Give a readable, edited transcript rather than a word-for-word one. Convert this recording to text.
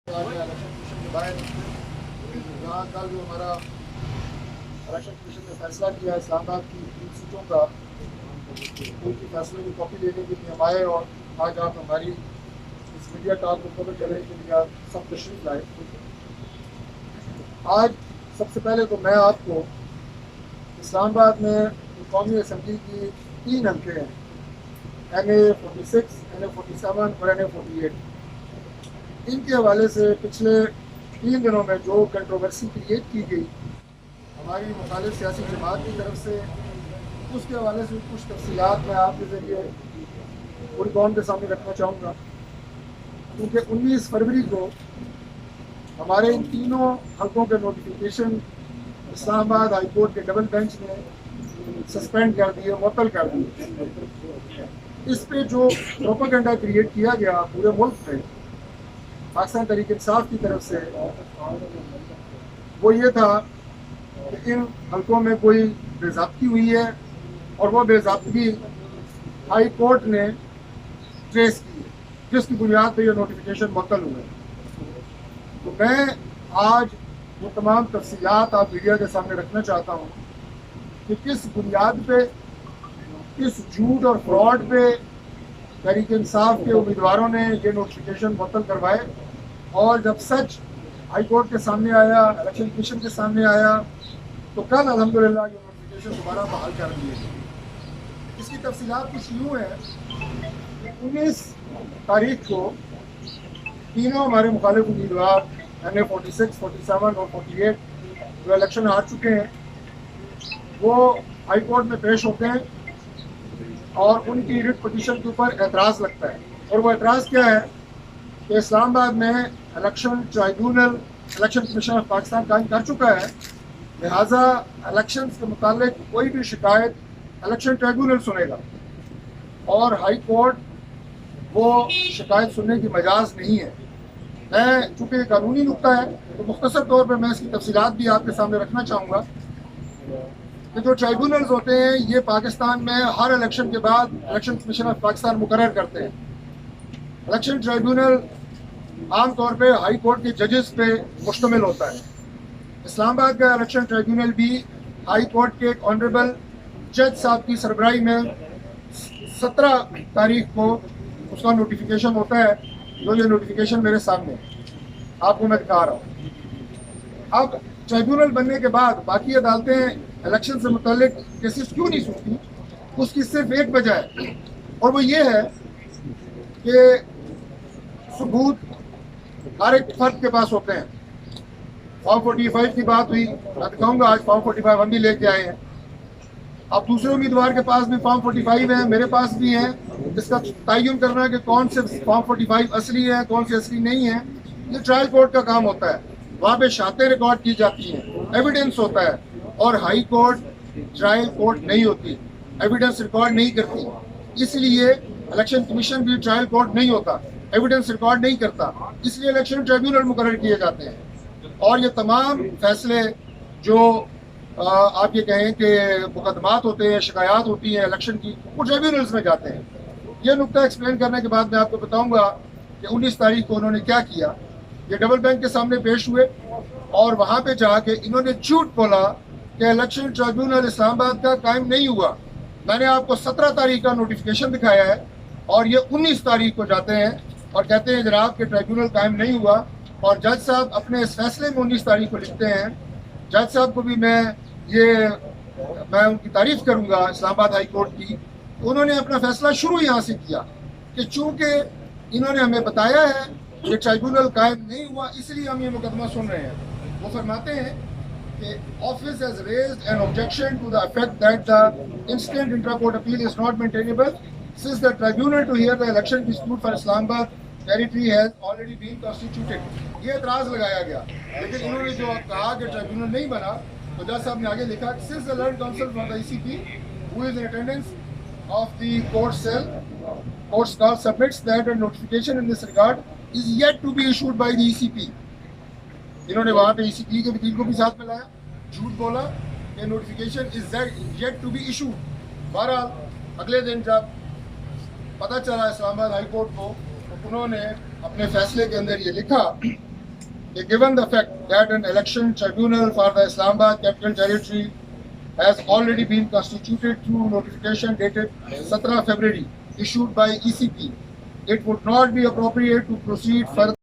यहाँ कल जो हमारा इलेक्शन कमीशन ने फैसला किया इस्लामाबाद की 3 सीटों का, उनकी फैसले की कॉपी लेने के लिए हम आए और आज आप हमारी इस मीडिया टॉक को कवर करने के लिए आप सब तशरीफ लाए। आज सबसे पहले तो मैं आपको इस्लामाबाद में कौमी असम्बली की 3 हल्के हैं, NA-46, NA-47 और NA-48, इनके हवाले से पिछले 3 दिनों में जो कंट्रोवर्सी क्रिएट की गई हमारी मुखालिफ सियासी जमात की तरफ से, उसके हवाले से कुछ तफसीलात मैं आपके ज़रिए पूरी कौम के सामने रखना चाहूँगा। क्योंकि 19 फरवरी को हमारे इन तीनों हल्कों के नोटिफिकेशन इस्लामाबाद हाई कोर्ट के डबल बेंच ने सस्पेंड कर दिए, मुअत्तल कर दिए। इस पे जो प्रोपेगेंडा क्रिएट किया गया पूरे मुल्क में पाकिस्तान तहरीक इंसाफ की तरफ से, वो ये था कि इन हल्कों में कोई बेज़ाब्ती हुई है और वो बेज़ाब्ती हाई कोर्ट ने ट्रेस की, जिसकी बुनियाद पर यह नोटिफिकेशन मुअत्तल हुए। तो मैं आज वो तमाम तफसीलात आप मीडिया के सामने रखना चाहता हूँ कि किस बुनियाद पे, किस झूठ और फ्रॉड पे तहरीक इंसाफ के उम्मीदवारों ने ये नोटिफिकेशन मुअत्तल करवाए, और जब सच हाई कोर्ट के सामने आया, इलेक्शन कमीशन के सामने आया, तो कल अल्हम्दुलिल्लाह ये नोटिफिकेशन दोबारा बहाल कर दिए। इसकी तफसीलात कुछ यूँ है कि 19 तारीख को तीनों हमारे मुखालिफ उम्मीदवार NA-46, 47 और 48 जो इलेक्शन हार चुके हैं, वो हाई कोर्ट में पेश होते हैं और उनकी रिट पिटीशन के ऊपर एतराज़ लगता है। और वो एतराज़ क्या है कि इस्लामाबाद में election tribunal election commission of Pakistan कायम कर चुका है, लिहाजा इलेक्शन के मुतालिक कोई भी शिकायत इलेक्शन ट्राइब्यूनल सुनेगा और हाई कोर्ट वो शिकायत सुनने की मजाज नहीं है। मैं चूँकि कानूनी नुक्ता है तो मुख्तसर तौर पर मैं इसकी तफसीलात भी आपके सामने रखना चाहूँगा कि जो ट्राइब्यूनल्स होते हैं ये पाकिस्तान में हर इलेक्शन के बाद इलेक्शन कमीशन ऑफ पाकिस्तान मुकर्रर करते हैं। इलेक्शन ट्राइब्यूनल आमतौर पे हाई कोर्ट के जजेस पे मुश्तमिल होता है। इस्लामाबाद का इलेक्शन ट्राइब्यूनल भी हाई कोर्ट के एक ऑनरेबल जज साहब की सरबराही में 17 तारीख को उसका नोटिफिकेशन होता है, जो ये नोटिफिकेशन मेरे सामने आपको मैं दिखा रहा हूँ। अब ट्राइब्यूनल बनने के बाद बाकी अदालतें इलेक्शन से मुतालिक केसेस क्यों नहीं सुनती, उसकी सिर्फ एक वजह है, और वो ये है कि सबूत हर एक फर्द के पास होते हैं। फॉर्म 45 की बात हुई, मैं दिखाऊंगा आज फॉर्म 45 हम भी लेके आए हैं। अब दूसरे उम्मीदवार के पास भी फॉर्म 45 है, मेरे पास भी है। इसका तयन करना कि कौन से फॉर्म 45 असली है, कौन से असली नहीं है, ये ट्रायल कोर्ट का काम होता है। वहाँ पे शातें रिकॉर्ड की जाती हैं, एविडेंस होता है, और हाई कोर्ट ट्रायल कोर्ट नहीं होती, एविडेंस रिकॉर्ड नहीं करती। इसलिए इलेक्शन कमीशन भी ट्रायल कोर्ट नहीं होता, एविडेंस रिकॉर्ड नहीं करता, इसलिए इलेक्शन ट्राइब्यूनल मुकर्रर किए जाते हैं। और ये तमाम फैसले जो आप ये कहें कि मुकदमात होते हैं, शिकायत होती हैं इलेक्शन की, वो ट्राइब्यूनल्स में जाते हैं। ये नुक्ता एक्सप्लेन करने के बाद मैं आपको बताऊंगा कि 19 तारीख को उन्होंने क्या किया। ये डबल बेंच के सामने पेश हुए और वहाँ पे जाके इन्होंने झूठ बोला कि इलेक्शन ट्राइब्यूनल इस्लामाबाद का कायम नहीं हुआ। मैंने आपको 17 तारीख का नोटिफिकेशन दिखाया है और ये 19 तारीख को जाते हैं और कहते हैं जनाब कि ट्राइब्यूनल कायम नहीं हुआ। और जज साहब अपने इस फैसले में 19 तारीख को लिखते हैं, जज साहब को भी मैं उनकी तारीफ करूंगा इस्लामाबाद हाई कोर्ट की, उन्होंने अपना फैसला शुरू यहाँ से किया कि चूँकि इन्होंने हमें बताया है कि ट्राइब्यूनल कायम नहीं हुआ, इसलिए हम ये मुकदमा सुन रहे हैं। वो फरमाते हैं कि office has raised an objection to the effect that the instant intra court appeal is not maintainable since the tribunal to hear the election dispute for Islamabad territory has already been constituted. ये एतराज़ लगाया गया, लेकिन इन्होंने जो कहा कि tribunal नहीं बना, तो जज साहब ने आगे लिखा since the learned counsel from the ECP who is in attendance of the court cell court call submits that a notification in this regard is yet to be issued by the ECP। इन्होंने वहाँ पे ECP के वकील को भी साथ में लाया, झूठ बोला कि notification is yet to be issued। बहरहाल अगले दिन जब पता चला इस्लामाबाद हाई कोर्ट को, तो उन्होंने अपने फैसले के अंदर ये लिखा Given the fact that an election tribunal for the Islamabad Capital Territory has already been constituted through notification dated 17 February issued by ECP, it would not be appropriate to proceed further